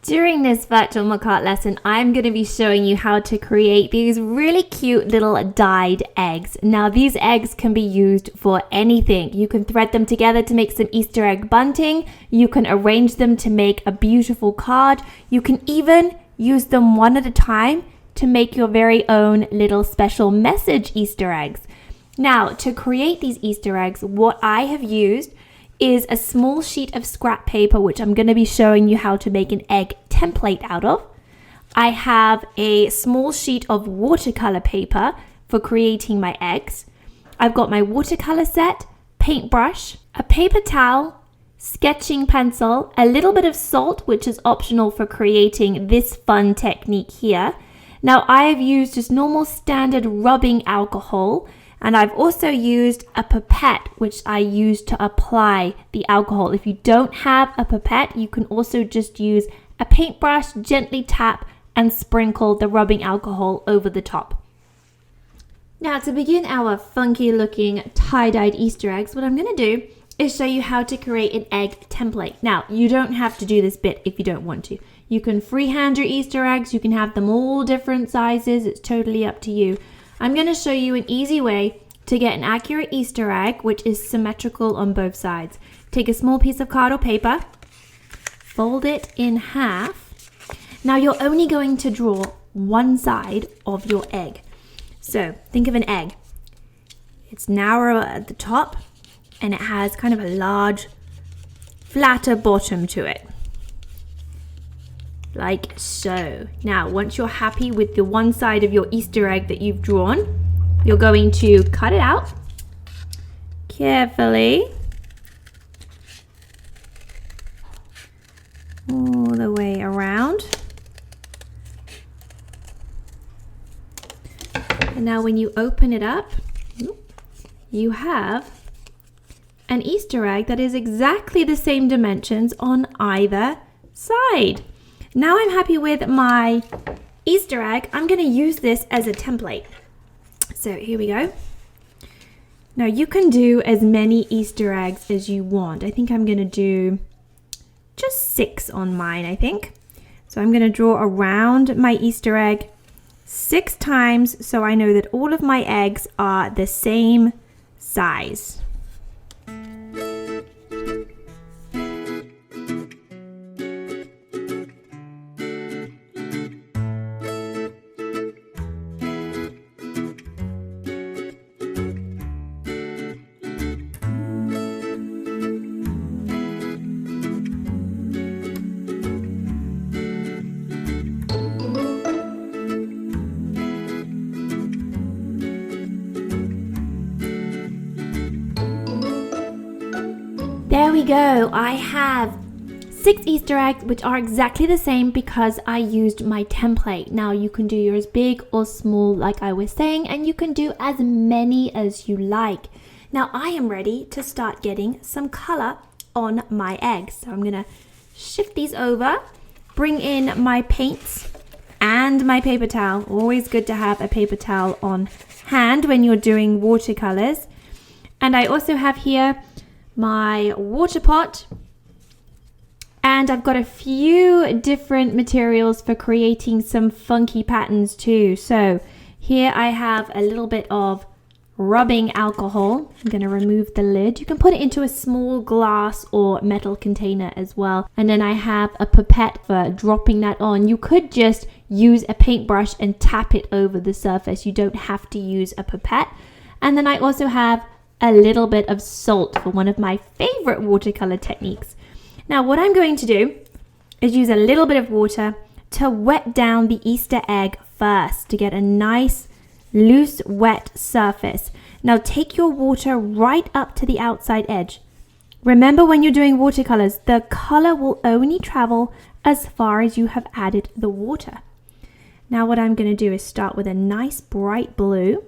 During this Virtual McArt lesson, I'm going to be showing you how to create these really cute little dyed eggs. Now, these eggs can be used for anything. You can thread them together to make some Easter egg bunting. You can arrange them to make a beautiful card. You can even use them one at a time to make your very own little special message Easter eggs. Now, to create these Easter eggs, what I have used is a small sheet of scrap paper, which I'm going to be showing you how to make an egg template out of. I have a small sheet of watercolor paper for creating my eggs. I've got my watercolor set, paintbrush, a paper towel, sketching pencil, a little bit of salt, which is optional for creating this fun technique here. Now, I have used just normal standard rubbing alcohol, and I've also used a pipette, which I use to apply the alcohol. If you don't have a pipette, you can also just use a paintbrush, gently tap and sprinkle the rubbing alcohol over the top. Now, to begin our funky looking tie-dyed Easter eggs, what I'm going to do is show you how to create an egg template. Now, you don't have to do this bit if you don't want to. You can freehand your Easter eggs. You can have them all different sizes. It's totally up to you. I'm going to show you an easy way to get an accurate Easter egg, which is symmetrical on both sides. Take a small piece of card or paper, fold it in half. Now you're only going to draw one side of your egg. So think of an egg. It's narrower at the top and it has kind of a large, flatter bottom to it. Like so. Now, once you're happy with the one side of your Easter egg that you've drawn, you're going to cut it out carefully all the way around. And now when you open it up, you have an Easter egg that is exactly the same dimensions on either side. Now I'm happy with my Easter egg. I'm going to use this as a template. So here we go. Now you can do as many Easter eggs as you want. I think I'm going to do just 6 on mine, I think. So I'm going to draw around my Easter egg 6 times so I know that all of my eggs are the same size. There we go. I have 6 Easter eggs, which are exactly the same because I used my template. Now you can do yours big or small like I was saying, and you can do as many as you like. Now I am ready to start getting some color on my eggs. So I'm gonna shift these over, bring in my paints and my paper towel. Always good to have a paper towel on hand when you're doing watercolors. And I also have here my water pot, and I've got a few different materials for creating some funky patterns too. So here I have a little bit of rubbing alcohol. I'm going to remove the lid. You can put it into a small glass or metal container as well. And then I have a pipette for dropping that on. You could just use a paintbrush and tap it over the surface. You don't have to use a pipette. And then I also have a little bit of salt for one of my favorite watercolor techniques. Now what I'm going to do is use a little bit of water to wet down the Easter egg first to get a nice loose wet surface. Now take your water right up to the outside edge. Remember, when you're doing watercolors, the color will only travel as far as you have added the water. Now what I'm going to do is start with a nice bright blue.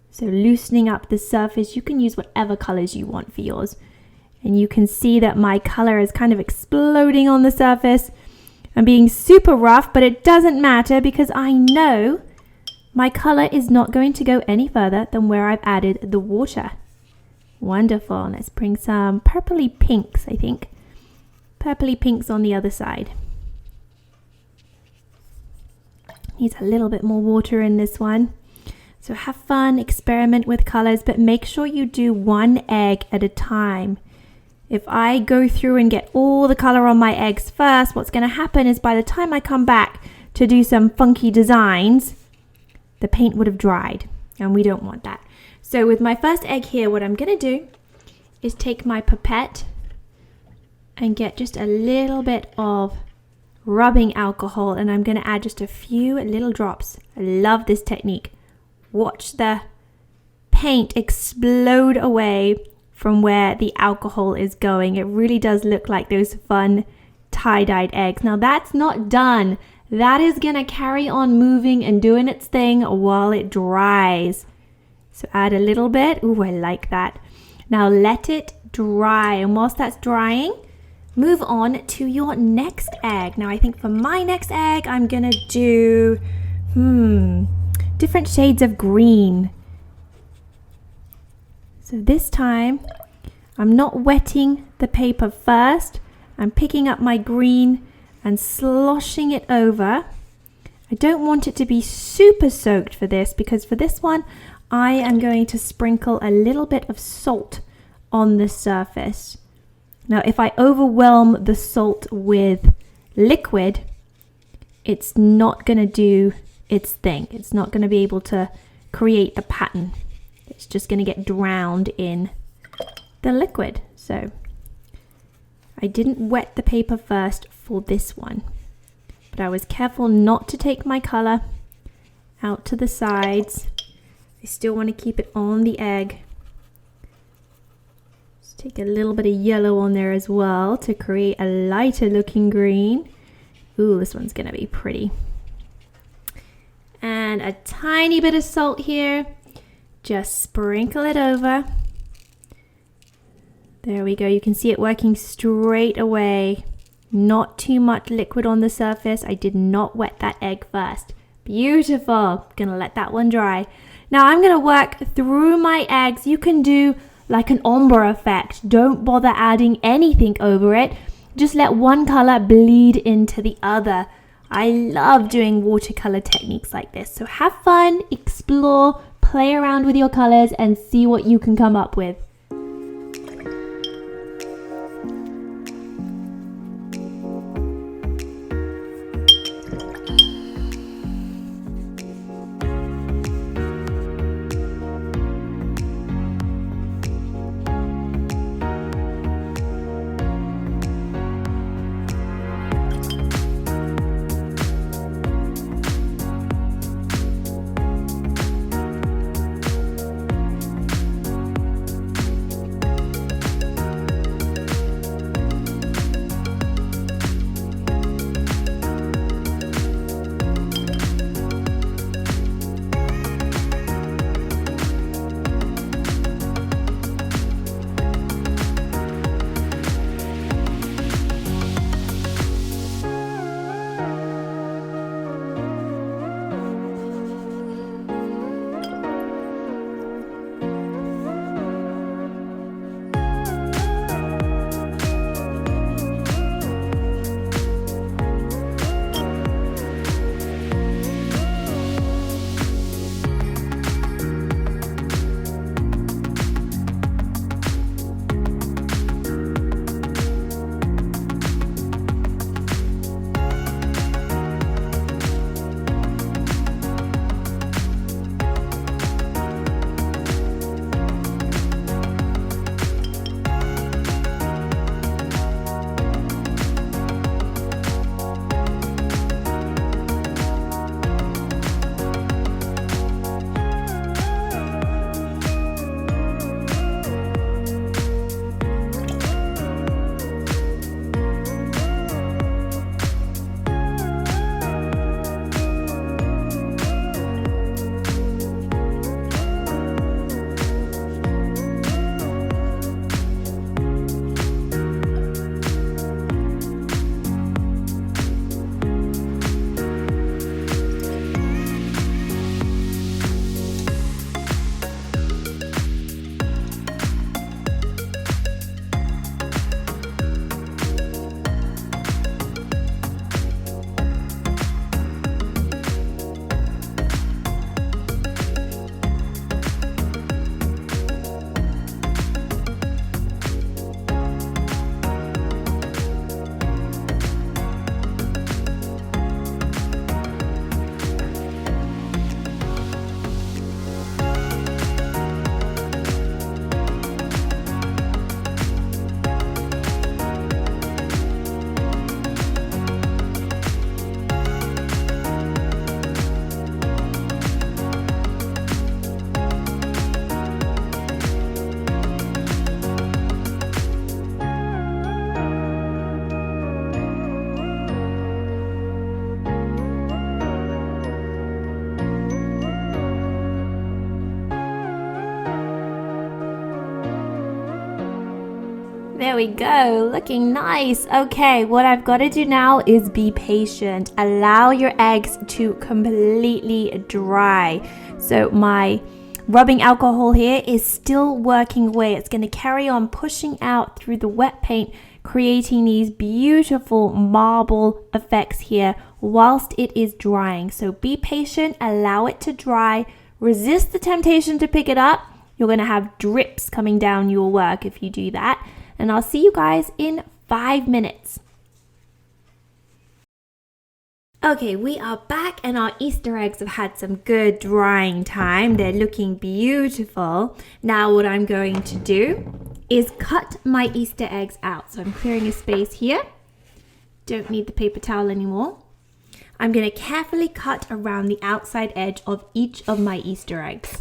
So loosening up the surface. You can use whatever colors you want for yours. And you can see that my color is kind of exploding on the surface. I'm being super rough, but it doesn't matter because I know my color is not going to go any further than where I've added the water. Wonderful. Let's bring some purpley pinks, I think. Purpley pinks on the other side. Needs a little bit more water in this one. So have fun, experiment with colors, but make sure you do one egg at a time. If I go through and get all the color on my eggs first, what's going to happen is by the time I come back to do some funky designs, the paint would have dried, and we don't want that. So with my first egg here, what I'm going to do is take my pipette and get just a little bit of rubbing alcohol, and I'm going to add just a few little drops. I love this technique. Watch the paint explode away from where the alcohol is going. It really does look like those fun tie-dyed eggs. Now that's not done. That is gonna carry on moving and doing its thing while it dries. So add a little bit. Ooh, I like that. Now let it dry, and whilst that's drying, move on to your next egg. Now I think for my next egg, I'm gonna do different shades of green. So this time, I'm not wetting the paper first. I'm picking up my green and sloshing it over. I don't want it to be super soaked for this, because for this one, I am going to sprinkle a little bit of salt on the surface. Now, if I overwhelm the salt with liquid, it's not going to do its thing. It's not going to be able to create the pattern. It's just going to get drowned in the liquid. So I didn't wet the paper first for this one, but I was careful not to take my color out to the sides. I still want to keep it on the egg. Let's take a little bit of yellow on there as well to create a lighter looking green. Ooh, this one's going to be pretty. And a tiny bit of salt here. Just sprinkle it over. There we go. You can see it working straight away. Not too much liquid on the surface. I did not wet that egg first. Beautiful. Gonna let that one dry. Now I'm gonna work through my eggs. You can do like an ombre effect. Don't bother adding anything over it. Just let one color bleed into the other. I love doing watercolor techniques like this. So have fun, explore, play around with your colors and see what you can come up with. There we go, looking nice. Okay, what I've got to do now is be patient. Allow your eggs to completely dry. So my rubbing alcohol here is still working away. It's going to carry on pushing out through the wet paint, creating these beautiful marble effects here whilst it is drying. So be patient, allow it to dry, resist the temptation to pick it up. You're going to have drips coming down your work if you do that. And I'll see you guys in 5 minutes. Okay, we are back and our Easter eggs have had some good drying time. They're looking beautiful. Now what I'm going to do is cut my Easter eggs out. So I'm clearing a space here. Don't need the paper towel anymore. I'm going to carefully cut around the outside edge of each of my Easter eggs.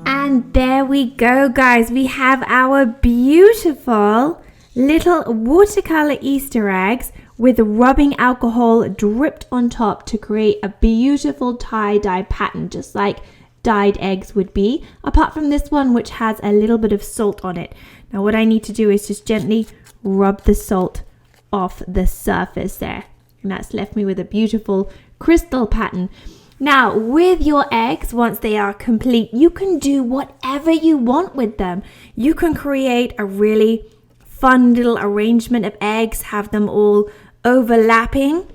And there we go, guys. We have our beautiful little watercolor Easter eggs with rubbing alcohol dripped on top to create a beautiful tie-dye pattern, just like dyed eggs would be, apart from this one which has a little bit of salt on it. Now what I need to do is just gently rub the salt off the surface there. And that's left me with a beautiful crystal pattern. Now, with your eggs, once they are complete, you can do whatever you want with them. You can create a really fun little arrangement of eggs, have them all overlapping,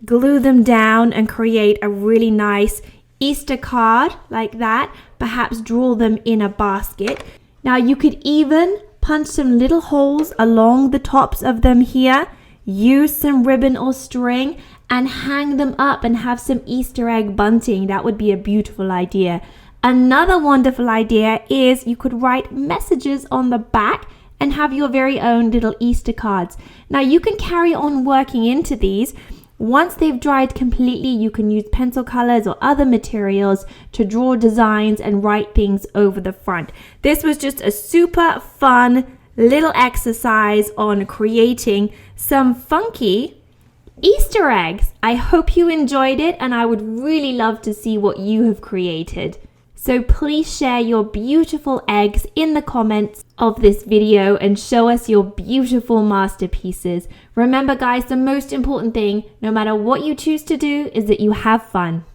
glue them down and create a really nice Easter card like that. Perhaps draw them in a basket. Now, you could even punch some little holes along the tops of them here, use some ribbon or string, and hang them up and have some Easter egg bunting. That would be a beautiful idea. Another wonderful idea is you could write messages on the back and have your very own little Easter cards. Now you can carry on working into these. Once they've dried completely, you can use pencil colors or other materials to draw designs and write things over the front. This was just a super fun little exercise on creating some funky Easter eggs. I hope you enjoyed it, and I would really love to see what you have created. So please share your beautiful eggs in the comments of this video and show us your beautiful masterpieces. Remember guys, the most important thing, no matter what you choose to do, is that you have fun.